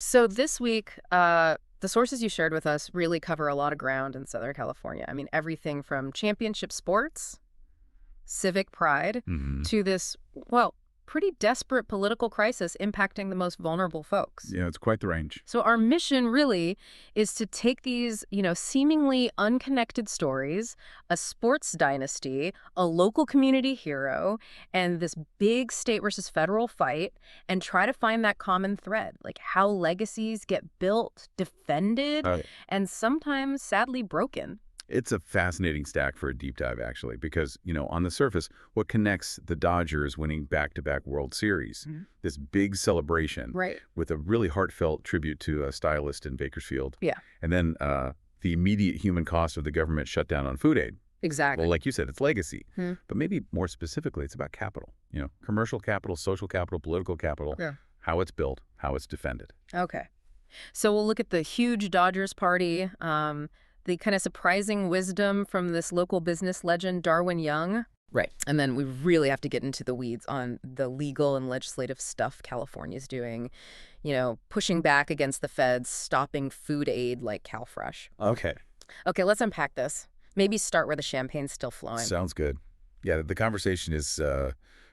So this week, the sources you shared with us really cover a lot of ground in Southern California. I mean, everything from championship sports, civic pride, Hmm. to this, well, pretty desperate political crisis impacting the most vulnerable folks. Yeah, it's quite the range. So our mission really is to take these, seemingly unconnected stories, a sports dynasty, a local community hero, and this big state versus federal fight, and try to find that common thread, like how legacies get built, defended, Uh, and sometimes sadly broken. it's a fascinating stack for a deep dive, actually, because, on the surface, what connects the Dodgers winning back-to-back World Series, Mhm. this big celebration Right. with a really heartfelt tribute to a stylist in Bakersfield, Yeah, and then the immediate human cost of the government shutdown on food aid. exactly. Well, like you said, it's legacy. Hmm. But maybe more specifically, it's about capital, commercial capital, social capital, political capital, Yeah. how it's built, how it's defended. Okay. So we'll look at the huge Dodgers party, the kind of surprising wisdom from this local business legend, Darwin Young. Right. And then we really have to get into the weeds on the legal and legislative stuff California's doing, pushing back against the feds, stopping food aid like CalFresh. Okay. Okay, let's unpack this. Maybe start where the champagne's still flowing. Sounds good. Yeah, the conversation is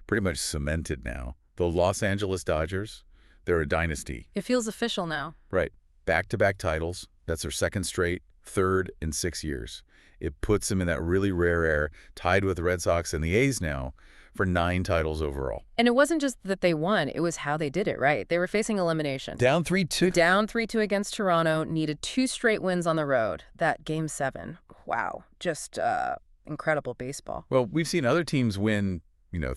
pretty much cemented now. The Los Angeles Dodgers, they're a dynasty. It feels official now. Right. Back-to-back titles. That's their second straight, third in 6 years. It puts them in that really rare air, tied with the Red Sox and the A's now, for 9 titles overall. And it wasn't just that they won, it was how they did it, right? They were facing elimination. Down 3-2. Down 3-2 against Toronto, needed 2 straight wins on the road. That Game 7. Wow. Just incredible baseball. Well, we've seen other teams win,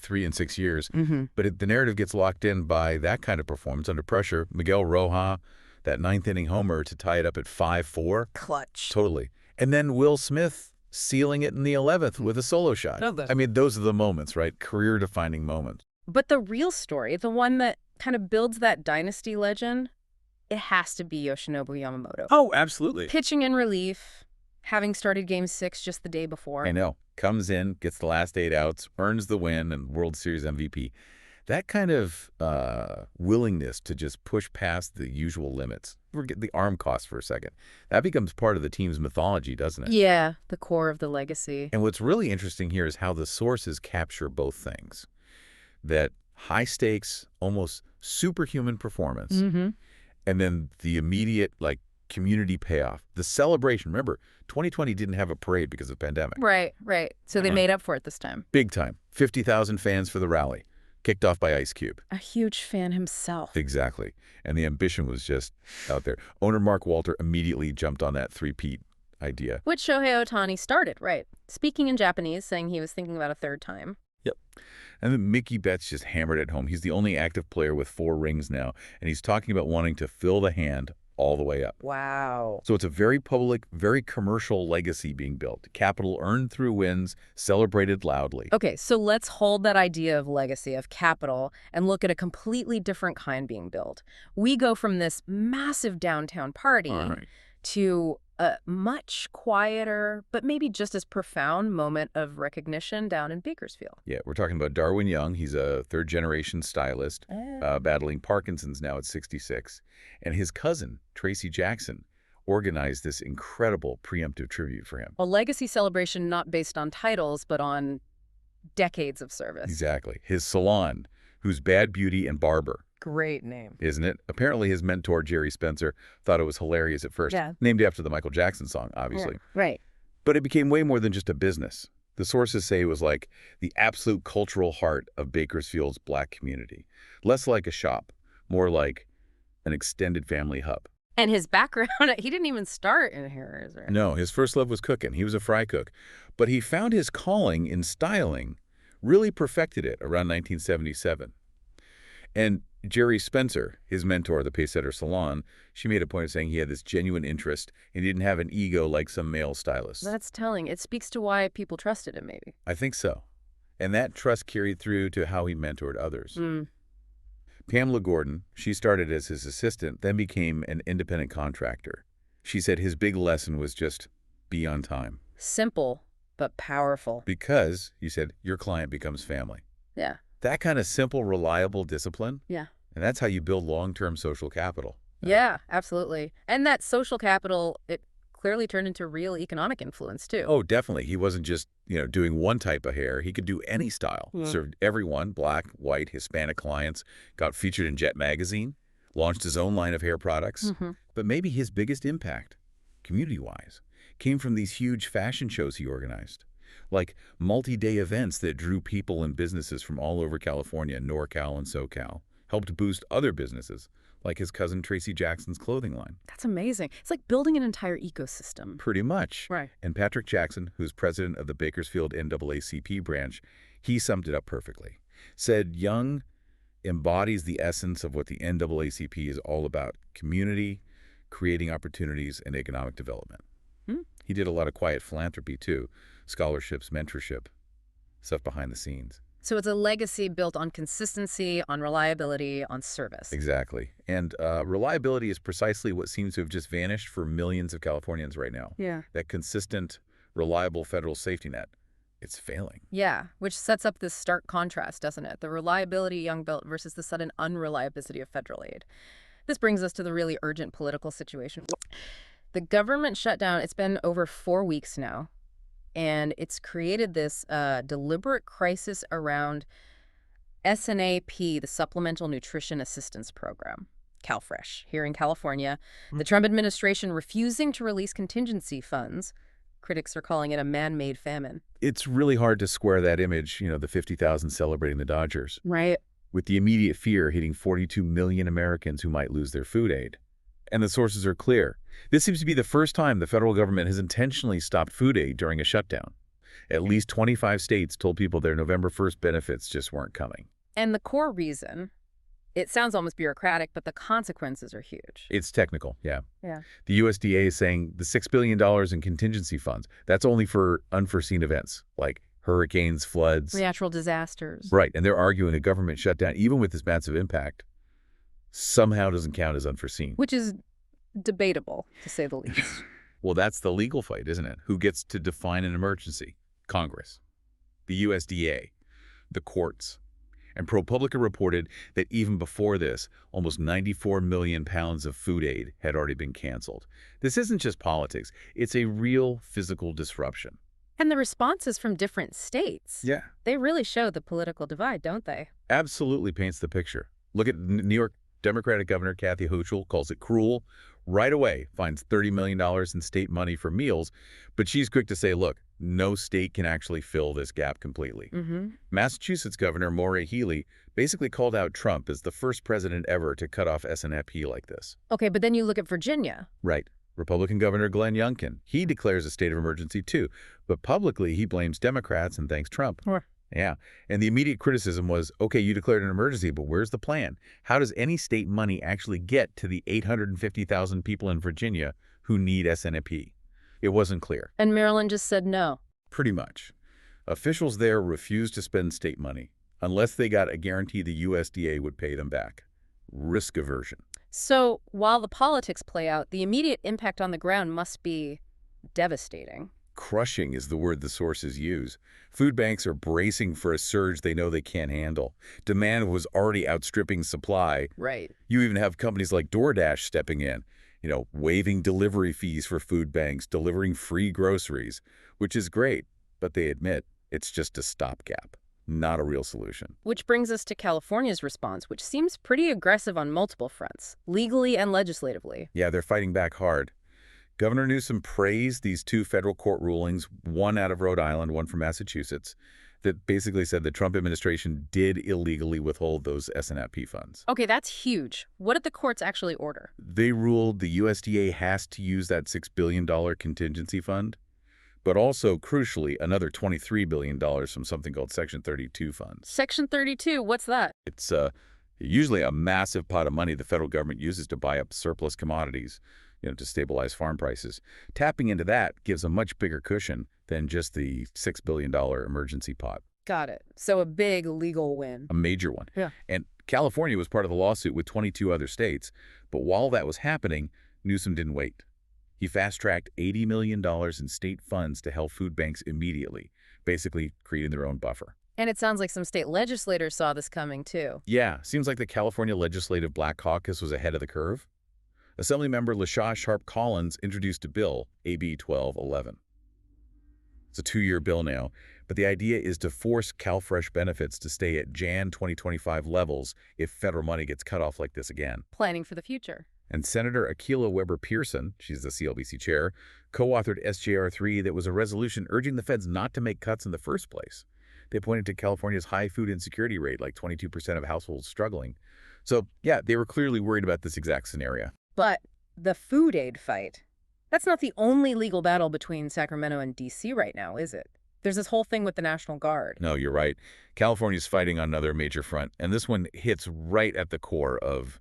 3 in 6 years, Mm-hmm. but the narrative gets locked in by that kind of performance under pressure. Miguel Roja, that ninth-inning homer to tie it up at 5-4. Clutch. Totally. And then Will Smith sealing it in the 11th with a solo shot. Oh, that's- I mean, those are the moments, right? Career-defining moments. But the real story, the one that kind of builds that dynasty legend, it has to be Yoshinobu Yamamoto. Oh, absolutely. Pitching in relief, having started Game 6 just the day before. I know. Comes in, gets the last 8 outs, earns the win, and World Series MVP. That kind of willingness to just push past the usual limits, forget the arm cost for a second, that becomes part of the team's mythology, doesn't it? Yeah, the core of the legacy. And what's really interesting here is how the sources capture both things. That high stakes, almost superhuman performance, Mm-hmm. and then the immediate, community payoff. The celebration. Remember, 2020 didn't have a parade because of the pandemic. Right, right. So they Uh-huh. made up for it this time. Big time. 50,000 fans for the rally. Kicked off by Ice Cube. A huge fan himself. Exactly. And the ambition was just out there. Owner Mark Walter immediately jumped on that three-peat idea. Which Shohei Ohtani started, right? Speaking in Japanese, saying he was thinking about a third time. And then Mickey Betts just hammered it home. He's the only active player with 4 rings now, and he's talking about wanting to fill the hand all the way up. Wow. So it's a very public, very commercial legacy being built. Capital earned through wins, celebrated loudly. Okay, so let's hold that idea of legacy, of capital, and look at a completely different kind being built. We go from this massive downtown party All right. to a much quieter, but maybe just as profound moment of recognition down in Bakersfield. Yeah, we're talking about Darwin Young. He's a third-generation stylist, battling Parkinson's now at 66. And his cousin, Tracy Jackson, organized this incredible preemptive tribute for him. A legacy celebration not based on titles, but on decades of service. Exactly. His salon, who's Bad Beauty and Barber, Great name. isn't it? Apparently his mentor, Jerry Spencer, thought it was hilarious at first. Yeah. Named after the Michael Jackson song, obviously. Right. But it became way more than just a business. The sources say it was like the absolute cultural heart of Bakersfield's Black community. Less like a shop, more like an extended family hub. And his background, he didn't even start in Harris, right? No, his first love was cooking. He was a fry cook. But he found his calling in styling, really perfected it around 1977. And Jerry Spencer, his mentor, the Pacesetter Salon, she made a point of saying he had this genuine interest and he didn't have an ego like some male stylists. That's telling. It speaks to why people trusted him, maybe. I think so. And that trust carried through to how he mentored others. Pamela Gordon, she started as his assistant, then became an independent contractor. She said his big lesson was just be on time. Simple, but powerful. Because, he said, your client becomes family. Yeah. That kind of simple, reliable discipline, Yeah. and that's how you build long-term social capital. Yeah, absolutely. And that social capital, it clearly turned into real economic influence, too. Oh, definitely. He wasn't just, doing one type of hair. He could do any style. Yeah. Served everyone, black, white, Hispanic clients, got featured in Jet magazine, launched his own line of hair products. But maybe his biggest impact, community-wise, came from these huge fashion shows he organized, like multi-day events that drew people and businesses from all over California, NorCal and SoCal, helped boost other businesses, like his cousin Tracy Jackson's clothing line. That's amazing. It's like building an entire ecosystem. Pretty much. Right. And Patrick Jackson, who's president of the Bakersfield NAACP branch, he summed it up perfectly. Said Young embodies the essence of what the NAACP is all about: community, creating opportunities, and economic development. He did a lot of quiet philanthropy, too. Scholarships, mentorship, stuff behind the scenes. So it's a legacy built on consistency, on reliability, on service. Exactly. And reliability is precisely what seems to have just vanished for millions of Californians right now. Yeah. That consistent, reliable federal safety net. It's failing. Yeah, which sets up this stark contrast, doesn't it? The reliability Young built versus the sudden unreliability of federal aid. This brings us to the really urgent political situation. The government shutdown, it's been over 4 weeks now, and it's created this deliberate crisis around SNAP, the Supplemental Nutrition Assistance Program, CalFresh, here in California. The Trump administration refusing to release contingency funds. Critics are calling it a man-made famine. It's really hard to square that image, the 50,000 celebrating the Dodgers, Right. with the immediate fear hitting 42 million Americans who might lose their food aid. And the sources are clear. This seems to be the first time the federal government has intentionally stopped food aid during a shutdown. At least 25 states told people their November 1st benefits just weren't coming. And the core reason, it sounds almost bureaucratic, but the consequences are huge. It's technical, yeah. Yeah. The USDA is saying the $6 billion in contingency funds, that's only for unforeseen events, like hurricanes, floods. Natural disasters. Right, and they're arguing a government shutdown, even with this massive impact, somehow doesn't count as unforeseen. Which is debatable, to say the least. Well, that's the legal fight, isn't it? Who gets to define an emergency? Congress, the USDA, the courts. And ProPublica reported that even before this, almost 94 million pounds of food aid had already been canceled. This isn't just politics. It's a real physical disruption. And the responses from different states. Yeah. They really show the political divide, don't they? Absolutely paints the picture. Look at New York Democratic Governor Kathy Hochul, calls it cruel. Right away, finds $30 million in state money for meals, but she's quick to say, look, no state can actually fill this gap completely. Massachusetts Governor Maura Healey basically called out Trump as the first president ever to cut off SNAP like this. Okay, but then you look at Virginia. Right. Republican Governor Glenn Youngkin, he declares a state of emergency too, but publicly he blames Democrats and thanks Trump. Yeah. And the immediate criticism was, okay, you declared an emergency, but where's the plan? How does any state money actually get to the 850,000 people in Virginia who need SNAP? It wasn't clear. And Maryland just said no. Pretty much. Officials there refused to spend state money unless they got a guarantee the USDA would pay them back. Risk aversion. So while the politics play out, the immediate impact on the ground must be devastating. Crushing is the word the sources use. Food banks are bracing for a surge they know they can't handle. Demand was already outstripping supply. Right. You even have companies like DoorDash stepping in, waiving delivery fees for food banks, delivering free groceries, which is great, but they admit it's just a stopgap, not a real solution. Which brings us to California's response, which seems pretty aggressive on multiple fronts, legally and legislatively. Yeah, they're fighting back hard. Governor Newsom praised these two federal court rulings, one out of Rhode Island, one from Massachusetts, that basically said the Trump administration did illegally withhold those SNAP funds. Okay, that's huge. What did the courts actually order? They ruled the USDA has to use that $6 billion contingency fund, but also, crucially, another $23 billion from something called Section 32 funds. Section 32, what's that? It's usually a massive pot of money the federal government uses to buy up surplus commodities, to stabilize farm prices. Tapping into that gives a much bigger cushion than just the $6 billion emergency pot. Got it. So a big legal win. A major one. Yeah. And California was part of the lawsuit with 22 other states. But while that was happening, Newsom didn't wait. He fast-tracked $80 million in state funds to help food banks immediately, basically creating their own buffer. And it sounds like some state legislators saw this coming, too. Yeah, seems like the California Legislative Black Caucus was ahead of the curve. Assemblymember LaShaw Sharp Collins introduced a bill, AB 1211. It's a 2-year bill now, but the idea is to force CalFresh benefits to stay at Jan 2025 levels if federal money gets cut off like this again. Planning for the future. And Senator Akilah Weber Pearson, she's the CLBC chair, co-authored SJR 3 that was a resolution urging the feds not to make cuts in the first place. They pointed to California's high food insecurity rate, like 22% of households struggling. So, yeah, they were clearly worried about this exact scenario. But the food aid fight, that's not the only legal battle between Sacramento and D.C. right now, is it? There's this whole thing with the National Guard. No, you're right. California's fighting on another major front, and this one hits right at the core of,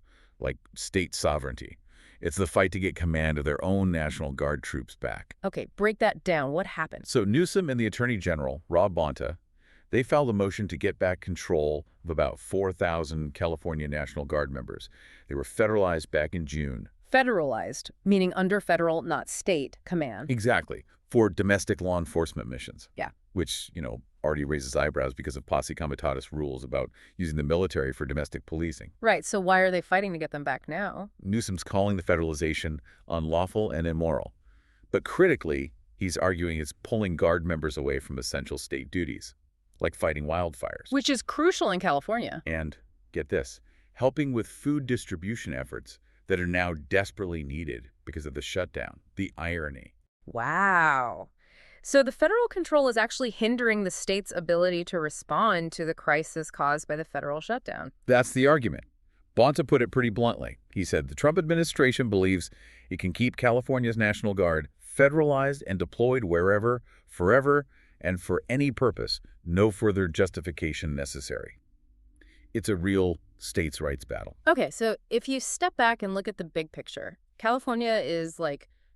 state sovereignty. It's the fight to get command of their own National Guard troops back. Okay, break that down. What happened? So Newsom and the Attorney General, Rob Bonta, they filed a motion to get back control of about 4,000 California National Guard members. They were federalized back in June. Federalized, meaning under federal, not state, command. Exactly, for domestic law enforcement missions. Yeah. Which, already raises eyebrows because of posse comitatus rules about using the military for domestic policing. Right, so why are they fighting to get them back now? Newsom's calling the federalization unlawful and immoral. But critically, he's arguing it's pulling Guard members away from essential state duties, like fighting wildfires. Which is crucial in California. And, get this, helping with food distribution efforts that are now desperately needed because of the shutdown. The irony. Wow. So the federal control is actually hindering the state's ability to respond to the crisis caused by the federal shutdown. That's the argument. Bonta put it pretty bluntly. He said the Trump administration believes it can keep California's National Guard federalized and deployed wherever, forever, and for any purpose, no further justification necessary. It's a real states' rights battle. Okay, so if you step back and look at the big picture, California is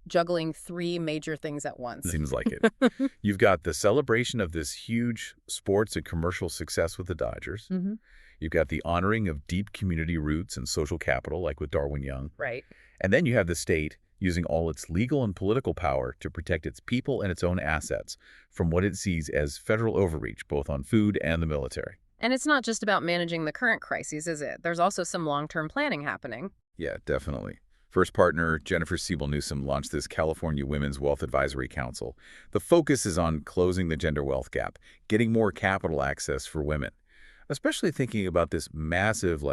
juggling 3 major things at once. Seems like it. You've got the celebration of this huge sports and commercial success with the Dodgers. Mm-hmm. You've got the honoring of deep community roots and social capital, like with Darwin Young. Right. And then you have the state using all its legal and political power to protect its people and its own assets from what it sees as federal overreach, both on food and the military. And it's not just about managing the current crises, is it? There's also some long-term planning happening. Yeah, definitely. First partner, Jennifer Siebel Newsom, launched this California Women's Wealth Advisory Council. The focus is on closing the gender wealth gap, getting more capital access for women, especially thinking about this massive,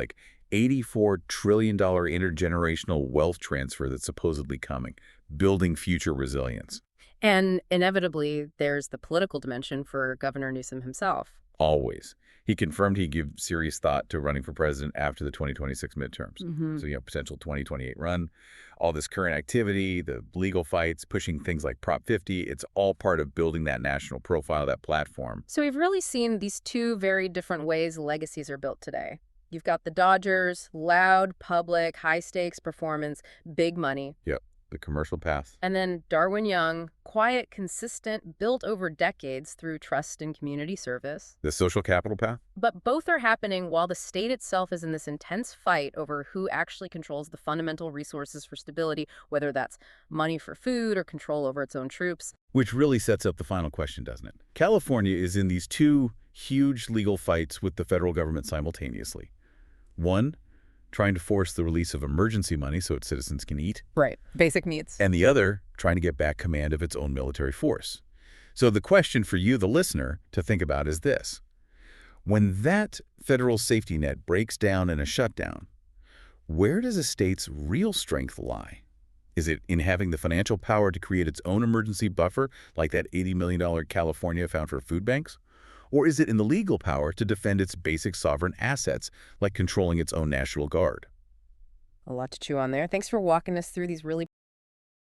$84 trillion intergenerational wealth transfer that's supposedly coming, building future resilience. And inevitably, there's the political dimension for Governor Newsom himself. Always. He confirmed he'd give serious thought to running for president after the 2026 midterms. Mm-hmm. So, potential 2028 run. All this current activity, the legal fights, pushing things like Prop 50, it's all part of building that national profile, that platform. So we've really seen these 2 very different ways legacies are built today. You've got the Dodgers, loud, public, high-stakes performance, big money. Yep. The commercial path. And then Darwin Young, quiet, consistent, built over decades through trust and community service. The social capital path? But both are happening while the state itself is in this intense fight over who actually controls the fundamental resources for stability, whether that's money for food or control over its own troops. Which really sets up the final question, doesn't it? California is in these 2 huge legal fights with the federal government simultaneously. One, trying to force the release of emergency money so its citizens can eat. Right. Basic needs. And the other, trying to get back command of its own military force. So the question for you, the listener, to think about is this. When that federal safety net breaks down in a shutdown, where does a state's real strength lie? Is it in having the financial power to create its own emergency buffer, like that $80 million California found for food banks? Or is it in the legal power to defend its basic sovereign assets, like controlling its own National Guard? A lot to chew on there. Thanks for walking us through these really